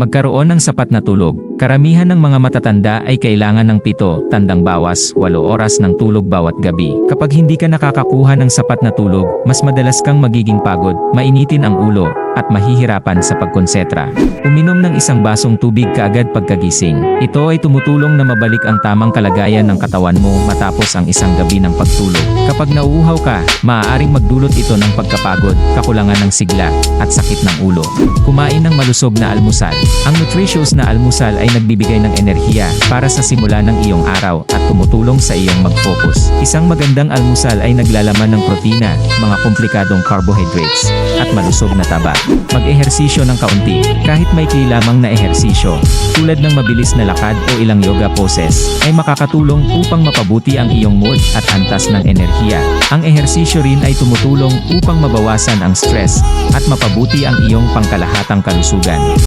Magkaroon ng sapat na tulog. Karamihan ng mga matatanda ay kailangan ng 7, tandang bawas, 8 oras ng tulog bawat gabi. Kapag hindi ka nakakakuha ng sapat na tulog, mas madalas kang magiging pagod, mainitin ang ulo, at mahihirapan sa pagkonsentra. Uminom ng isang basong tubig kaagad pagkagising. Ito ay tumutulong na mabalik ang tamang kalagayan ng katawan mo matapos ang isang gabi ng pagtulog. Kapag nauuhaw ka, maaaring magdulot ito ng pagkapagod, kakulangan ng sigla, at sakit ng ulo. Kumain ng malusog na almusal. Ang nutritious na almusal ay nagbibigay ng enerhiya para sa simula ng iyong araw at tumutulong sa iyong mag-focus. Isang magandang almusal ay naglalaman ng protina, mga komplikadong carbohydrates, at malusog na taba. Mag-ehersisyo ng kaunti. Kahit maikli lamang na ehersisyo, tulad ng mabilis na lakad o ilang yoga poses, ay makakatulong upang mapabuti ang iyong mood at antas ng enerhiya. Ang ehersisyo rin ay tumutulong upang mabawasan ang stress at mapabuti ang iyong pangkalahatang kalusugan.